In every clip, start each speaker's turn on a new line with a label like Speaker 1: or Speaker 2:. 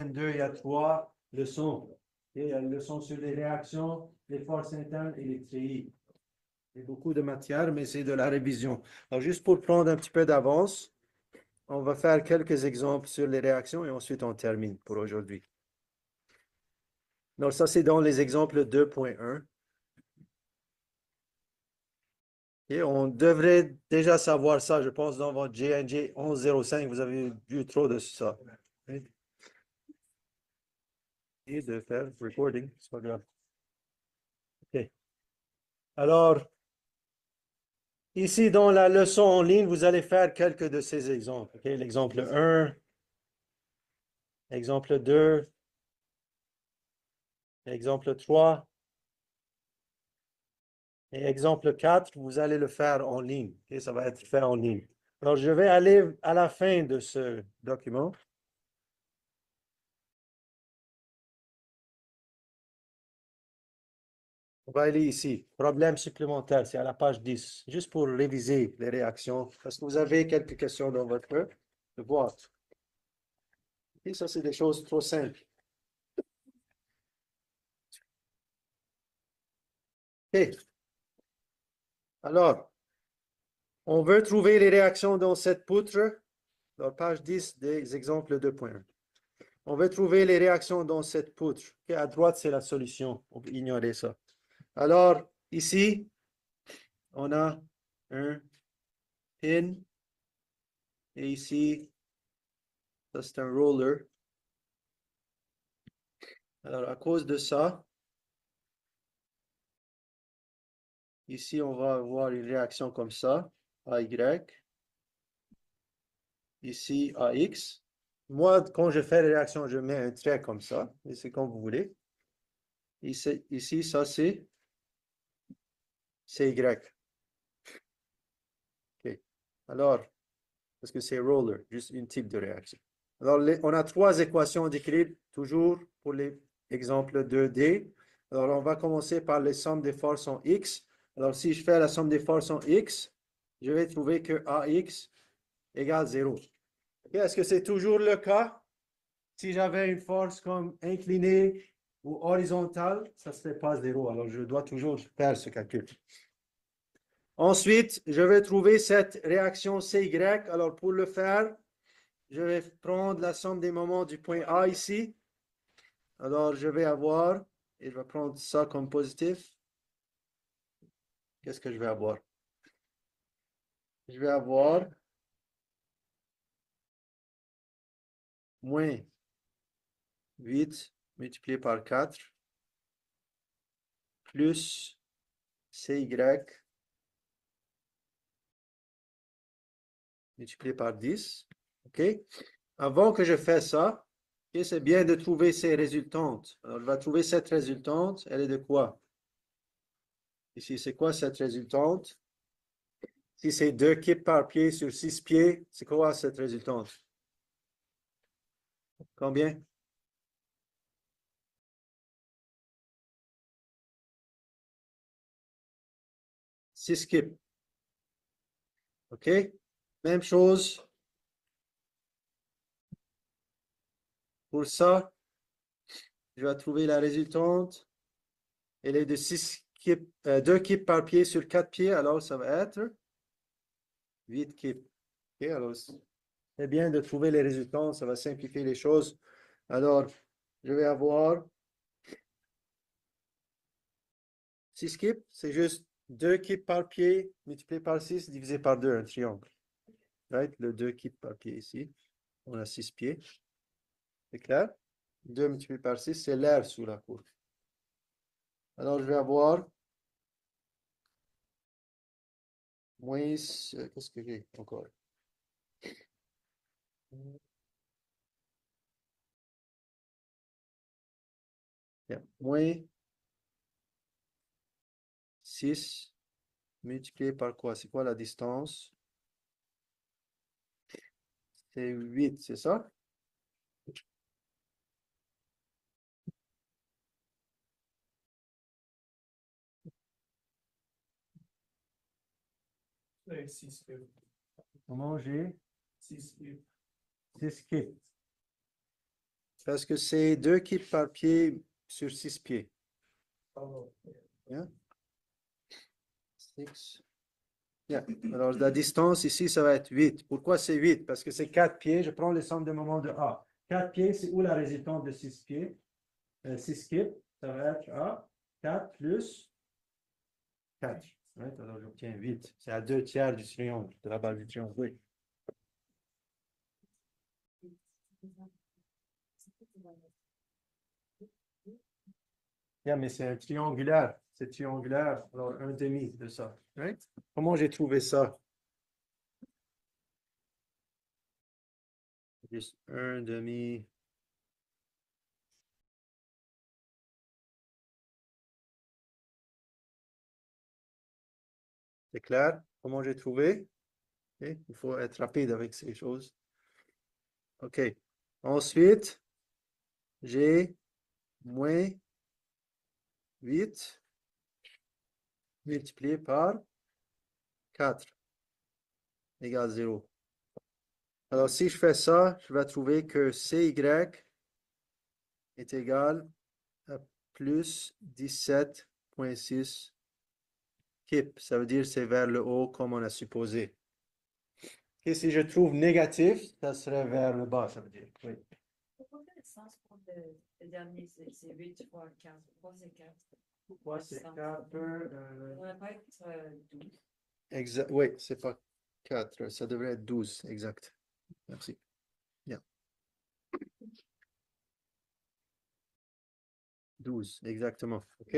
Speaker 1: 2, il y a 3 leçons. Et il y a une leçon sur les réactions, les forces internes et les treillis. Il y a beaucoup de matière, mais c'est de la révision. Alors, juste pour prendre un petit peu d'avance, on va faire quelques exemples sur les réactions et ensuite on termine pour aujourd'hui. Donc, ça, c'est dans les exemples 2.1. Et on devrait déjà savoir ça, je pense, dans votre GNG 1105, vous avez vu trop de ça. Et de faire recording, c'est pas grave. OK. Alors, ici, dans la leçon en ligne, vous allez faire quelques de ces exemples. OK? L'exemple 1, exemple 2, exemple 3 et exemple 4, vous allez le faire en ligne. OK? Ça va être fait en ligne. Alors, je vais aller à la fin de ce document. On va aller ici. Problème supplémentaire, c'est à la page 10. Juste pour réviser les réactions, parce que vous avez quelques questions dans votre boîte. Et ça, c'est des choses trop simples. OK. Alors, on veut trouver les réactions dans cette poutre, dans page 10 des exemples 2.1. On veut trouver les réactions dans cette poutre. Okay, à droite, c'est la solution. On peut ignorer ça. Alors, ici, on a un pin. Et ici, ça, c'est un roller. Alors, à cause de ça, ici, on va avoir une réaction comme ça, AY. Ici, AX. Moi, quand je fais les réactions, je mets un trait comme ça, et c'est comme vous voulez. Ici, ça, c'est Y. OK. Alors, parce que c'est roller, juste une type de réaction. Alors, on a trois équations d'équilibre, toujours pour les exemples 2D. Alors, on va commencer par les sommes des forces en X. Alors, si je fais la somme des forces en X, je vais trouver que AX égale 0. Est-ce que c'est toujours le cas? Si j'avais une force comme inclinée ou horizontale, ça ne serait pas 0. Alors, je dois toujours faire ce calcul. Ensuite, je vais trouver cette réaction CY. Alors, pour le faire, je vais prendre la somme des moments du point A ici. Alors, je vais avoir, et je vais prendre ça comme positif. Qu'est-ce que je vais avoir? Je vais avoir moins 8 multiplié par 4 plus CY multiplié par 10. OK? Avant que je fasse ça, okay, c'est bien de trouver ces résultantes. Alors, je vais trouver cette résultante. Elle est de quoi? Ici, c'est quoi cette résultante? Si c'est 2 kips par pied sur 6 pieds, c'est quoi cette résultante? Combien? 6 kips. OK? Même chose pour ça. Je vais trouver la résultante. Elle est de 6 kips, 2 kips par pied sur 4 pieds. Alors, ça va être 8 kips. OK? Alors, c'est bien de trouver les résultats. Ça va simplifier les choses. Alors, je vais avoir 6 kips. C'est juste 2 kips par pied multiplié par 6 divisé par 2, un triangle. Right? Le 2 kips par pied ici. On a 6 pieds. C'est clair? 2 multiplié par 6, c'est l'air sous la courbe. Alors, je vais avoir moins, qu'est-ce que j'ai encore? Bien. Moins 6 multiplié par quoi? C'est quoi la distance? C'est 8, c'est ça? Comment j'ai? 6 kips. Parce que c'est 2 kipes par pied sur 6 pieds. Yeah. 6. Yeah. Alors, la distance ici, ça va être 8. Pourquoi c'est 8? Parce que c'est 4 pieds. Je prends le centre de moment de A. 4 pieds, c'est où la résultante de 6 pieds? 6 kipes, ça va être A. 4 plus 4. Right? Alors, j'obtiens 8. C'est à 2 tiers du triangle, de la base du triangle. Oui. Yeah, mais c'est un triangulaire. C'est triangulaire. Alors, un demi de ça. Right? Comment j'ai trouvé ça? Juste un demi. C'est clair? Comment j'ai trouvé? Okay. Il faut être rapide avec ces choses. OK. Ensuite, j'ai moins 8 multiplié par 4 égale 0. Alors, si je fais ça, je vais trouver que CY est égal à plus 17,6 kip. Ça veut dire c'est vers le haut comme on a supposé. Et si je trouve négatif, ça serait vers le bas, ça veut dire. Oui.
Speaker 2: Pourquoi le sens pour le dernier, c'est 8 fois 15? Pourquoi c'est 4?
Speaker 1: Pourquoi c'est 4?
Speaker 2: Ça devrait pas être 12.
Speaker 1: Exact. Oui, c'est pas 4, ça devrait être 12, exact. Merci. Bien. 12, exactement. OK?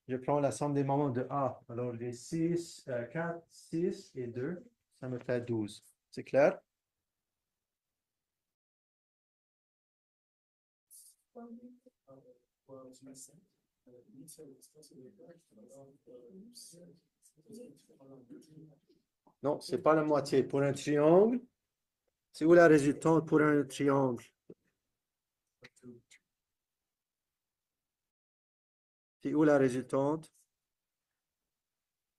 Speaker 1: Je prends la somme des moments de A. Alors, les 6, 4, 6 et 2, ça me fait 12. C'est clair? Non, c'est pas la moitié. Pour un triangle, c'est où la résultante pour un triangle? C'est où la résultante?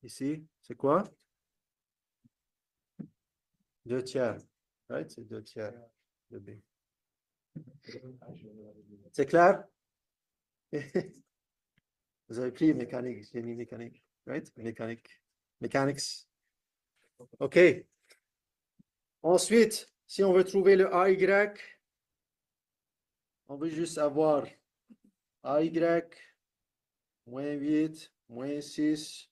Speaker 1: Ici, c'est quoi? 2 tiers. Right? C'est 2 tiers de B. C'est clair? Vous avez pris mécanique, génie mécanique. Right? Mécanique. Mechanics. OK. Ensuite, si on veut trouver le AY, on veut juste avoir AY moins 8, moins 6,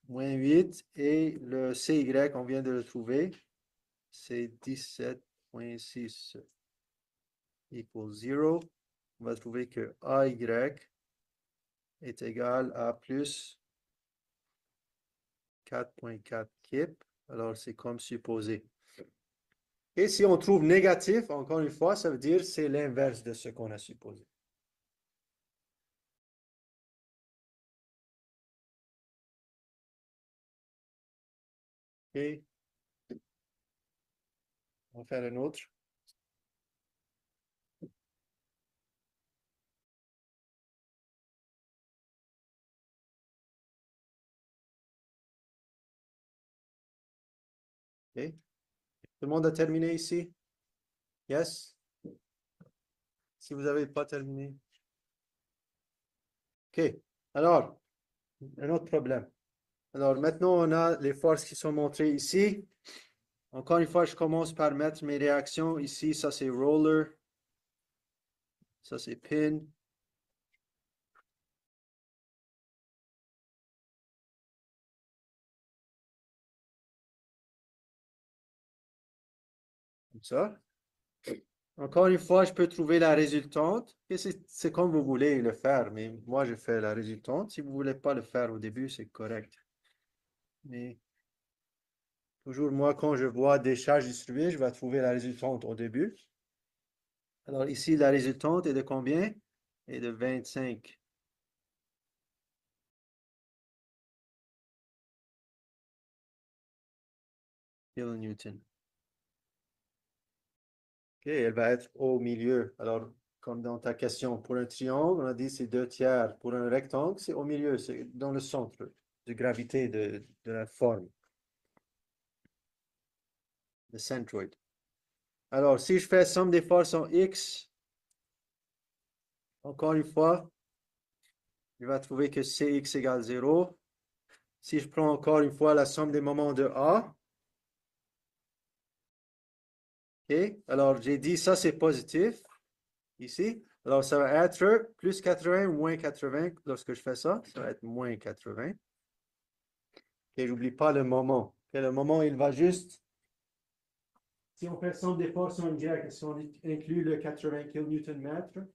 Speaker 1: moins 8 et le CY, on vient de le trouver, c'est 17,6 equals 0. On va trouver que AY est égal à plus 4,4 kip. Alors, c'est comme supposé. Et si on trouve négatif, encore une fois, ça veut dire c'est l'inverse de ce qu'on a supposé. OK. On va faire un autre. OK. Tout le monde a terminé ici? Yes? Si vous n'avez pas terminé. OK. Alors, un autre problème. Alors, maintenant, on a les forces qui sont montrées ici. Encore une fois, je commence par mettre mes réactions ici. Ça, c'est roller. Ça, c'est pin. Comme ça. Encore une fois, je peux trouver la résultante. Et c'est comme vous voulez le faire. Mais moi, je fais la résultante. Si vous ne voulez pas le faire au début, c'est correct. Mais toujours, moi, quand je vois des charges distribuées, je vais trouver la résultante au début. Alors ici, la résultante est de combien? Est de 25. Kilonewton. OK, elle va être au milieu. Alors, comme dans ta question, pour un triangle, on a dit c'est 2 tiers. Pour un rectangle, c'est au milieu, c'est dans le centre de gravité de la forme. Le centroid. Alors, si je fais somme des forces en X, Encore une fois, il va trouver que Cx égale 0. Si je prends encore une fois la somme des moments de A, ok, alors j'ai dit ça c'est positif, ici. Alors ça va être plus 80 ou moins 80 lorsque je fais ça. Ça va être moins 80. Et j'oublie pas le moment. Et le moment, il va juste, si on fait somme des forces en Y, est-ce qu'on inclut le 80 kN/m?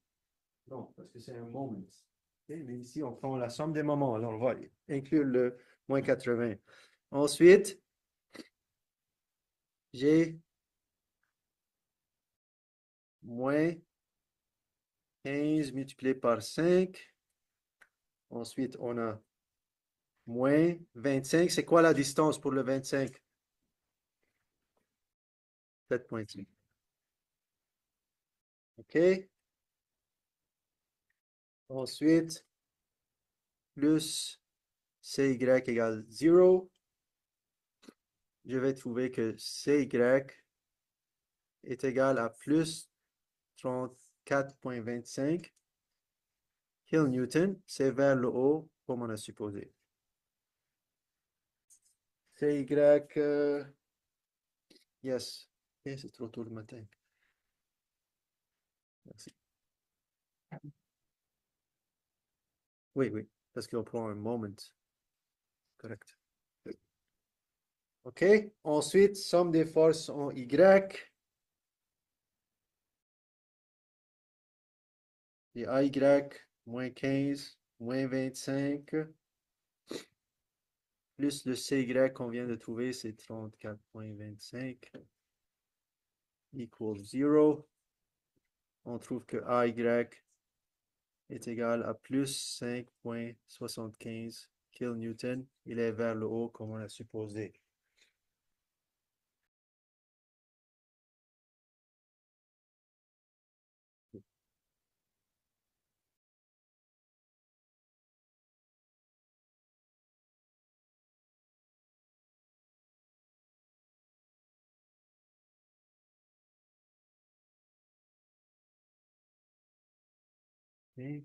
Speaker 1: Non, parce que c'est un moment. Ok, mais ici, on prend la somme des moments. Alors, on va inclure le moins 80. Ensuite, j'ai moins 15 multiplié par 5. Ensuite, on a moins 25. C'est quoi la distance pour le 25? 7,5. OK. Ensuite, plus CY égale 0. Je vais trouver que CY est égal à plus 34,25 kN. C'est vers le haut, comme on a supposé. CY, yes. Okay, c'est trop tôt le matin. Merci. Oui, oui, parce qu'on prend un moment. Correct. OK. Ensuite, somme des forces en Y. Et AY, moins 15, moins 25. Plus le CY qu'on vient de trouver, c'est 34,25. Equals 0. On trouve que AY est égal à plus 5,75 kN. Il est vers le haut comme on a supposé. Okay.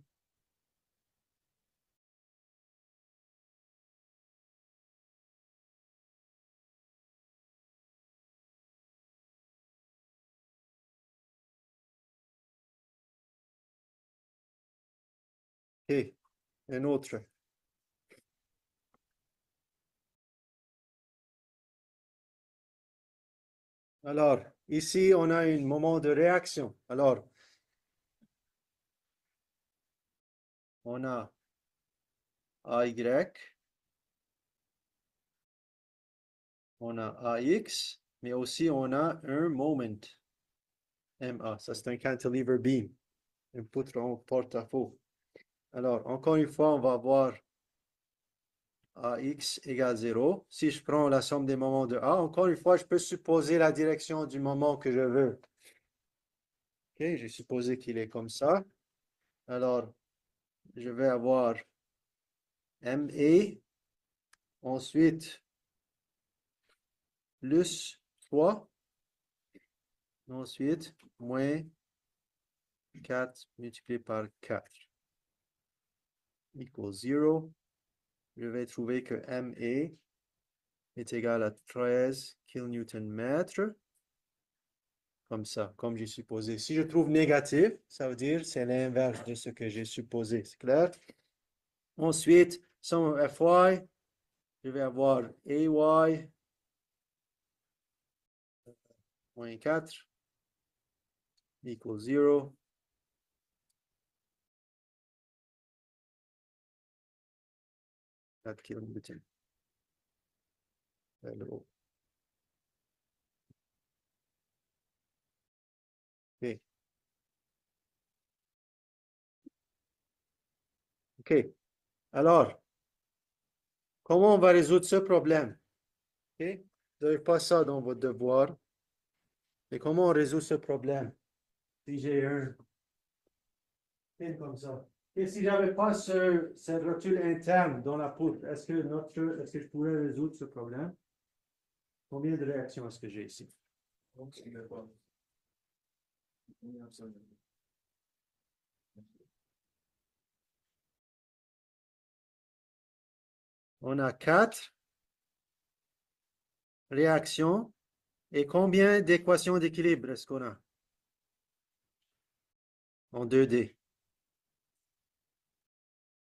Speaker 1: OK. Un autre. Alors, ici, on a un moment de réaction. Alors, on a AY, on a AX, mais aussi on a un moment. MA, ça c'est un cantilever beam, un poutre en porte-à-faux. Alors, encore une fois, on va avoir AX égale 0. Si je prends la somme des moments de A, encore une fois, je peux supposer la direction du moment que je veux. OK, j'ai supposé qu'il est comme ça. Alors, je vais avoir MA, ensuite plus 3, ensuite moins 4 multiplié par 4 equals 0. Je vais trouver que MA est égal à 13 kN/m. Comme ça, comme j'ai supposé. Si je trouve négatif, ça veut dire c'est l'inverse de ce que j'ai supposé. C'est clair? Ensuite, somme Fy, je vais avoir AY moins 4 equals 0. kN. OK. OK. Alors, comment on va résoudre ce problème? OK? Vous n'avez pas ça dans votre devoir. Et comment on résout ce problème? Si j'ai un pin comme ça. Et si j'avais pas cette rotule interne dans la poutre, est-ce que je pourrais résoudre ce problème? Combien de réactions est-ce que j'ai ici? On a 4 réactions. Et combien d'équations d'équilibre est-ce qu'on a? En 2D.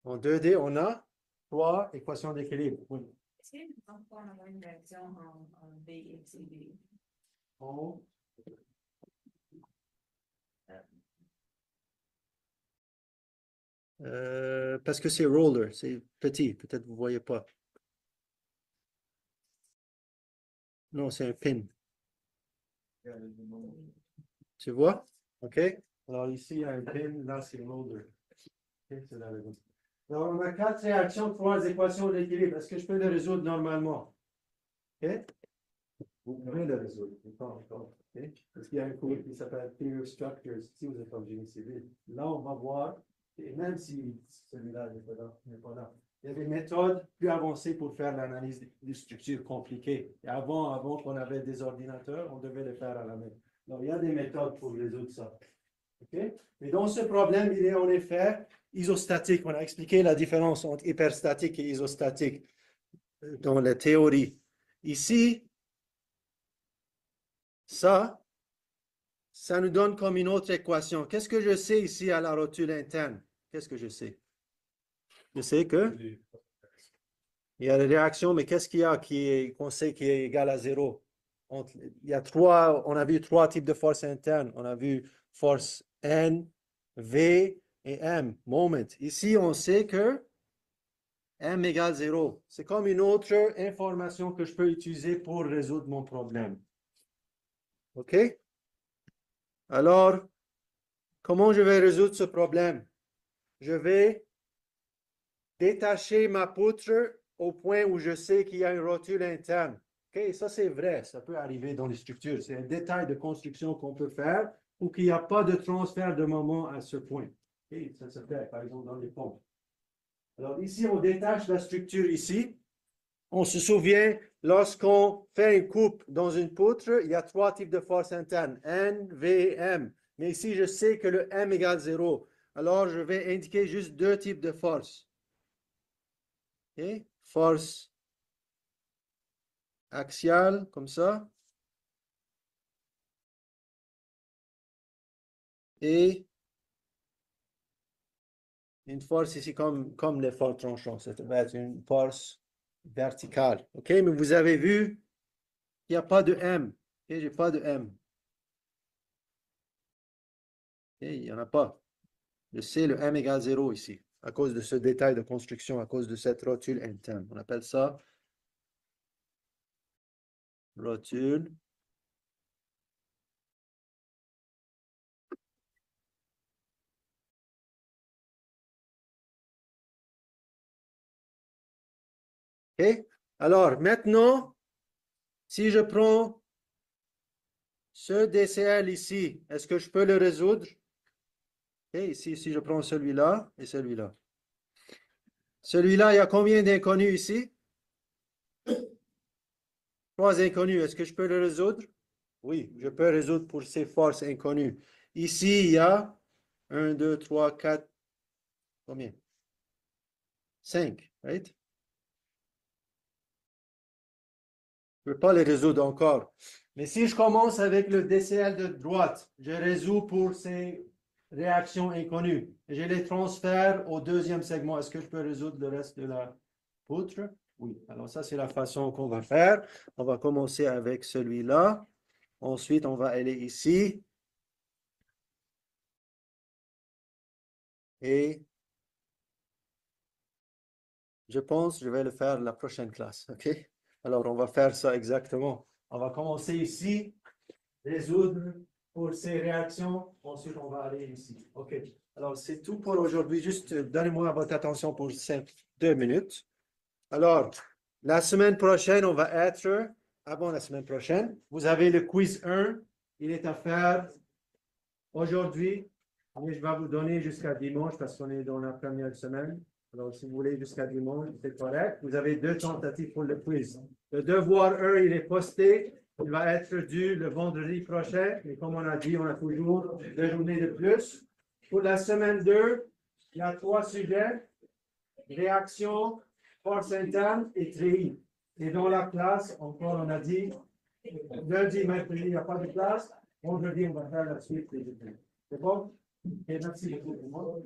Speaker 1: En 2D, on a 3 équations d'équilibre. Oui.
Speaker 2: Est-ce qu'il nous semble qu'on avoir une réaction en B et CD?
Speaker 1: On- parce que c'est roller, c'est petit, peut-être vous ne voyez pas. Non, c'est un pin. Tu vois? OK? Alors ici, il y a un pin, là, c'est roller. OK, c'est la raison. Alors, on a 4 réactions, 3 équations d'équilibre. Est-ce que je peux les résoudre normalement? OK? Vous pouvez le résoudre. Pas encore. OK? Parce qu'il y a un cours qui s'appelle Theory of Structures, si vous êtes en génie civil. Là, on va voir, et même si celui-là n'est pas là, il y a des méthodes plus avancées pour faire l'analyse des structures compliquées. Et avant qu'on avait des ordinateurs, on devait le faire à la main. Donc, il y a des méthodes pour résoudre ça. OK? Mais dans ce problème, il est en effet isostatique. On a expliqué la différence entre hyperstatique et isostatique dans la théorie. Ici, ça nous donne comme une autre équation. Qu'est-ce que je sais ici à la rotule interne? Qu'est-ce que je sais? Je sais que il y a la réaction, mais qu'est-ce qu'il y a qu'on sait qui est égal à 0? On a vu 3 types de forces internes. On a vu force N, V et M, moment. Ici, on sait que M égale 0. C'est comme une autre information que je peux utiliser pour résoudre mon problème. OK? Alors, comment je vais résoudre ce problème? Je vais détacher ma poutre au point où je sais qu'il y a une rotule interne. OK, ça c'est vrai, ça peut arriver dans les structures. C'est un détail de construction qu'on peut faire ou qu'il n'y a pas de transfert de moment à ce point. OK, ça se fait par exemple dans les pompes. Alors ici, on détache la structure ici. On se souvient, lorsqu'on fait une coupe dans une poutre, il y a 3 types de forces internes, N, V, M. Mais ici, je sais que le M égale 0. Alors, je vais indiquer juste 2 types de forces. Okay. Force axiale, comme ça. Et une force ici comme l'effort tranchant. Ça va être une force verticale. OK, mais vous avez vu qu'il n'y a pas de M. OK, j'ai pas de M. OK, il n'y en a pas. Je sais le M égale 0 ici, à cause de ce détail de construction, à cause de cette rotule interne. On appelle ça rotule OK? Alors, maintenant, si je prends ce DCL ici, est-ce que je peux le résoudre? OK, ici, si je prends celui-là et celui-là. Celui-là, il y a combien d'inconnus ici? 3 inconnus. Est-ce que je peux le résoudre? Oui, je peux résoudre pour ces forces inconnues. Ici, il y a 1, 2, 3, 4, combien? 5, right? Je ne peux pas les résoudre encore. Mais si je commence avec le DCL de droite, je résous pour ces réactions inconnues. Et je les transfère au deuxième segment. Est-ce que je peux résoudre le reste de la poutre? Oui. Alors ça, c'est la façon qu'on va faire. On va commencer avec celui-là. Ensuite, on va aller ici. Et je pense que je vais le faire la prochaine classe. OK? Alors, on va faire ça exactement. On va commencer ici, résoudre pour ces réactions. Ensuite, on va aller ici. OK. Alors, c'est tout pour aujourd'hui. Juste donnez-moi votre attention pour 2 minutes. Alors, la semaine prochaine, on va être, avant la semaine prochaine, vous avez le quiz 1. Il est à faire aujourd'hui. Mais je vais vous donner jusqu'à dimanche parce qu'on est dans la première semaine. Alors, si vous voulez jusqu'à dimanche, c'est correct. Vous avez 2 tentatives pour le quiz. Le devoir 1, il est posté. Il va être dû le vendredi prochain. Et comme on a dit, on a toujours 2 journées de plus. Pour la semaine 2, il y a 3 sujets. Réaction, Force interne et treillis. Et dans la classe, encore, on a dit, lundi, mercredi, il n'y a pas de classe. Vendredi, on va faire la suite des études. C'est bon? Et merci beaucoup.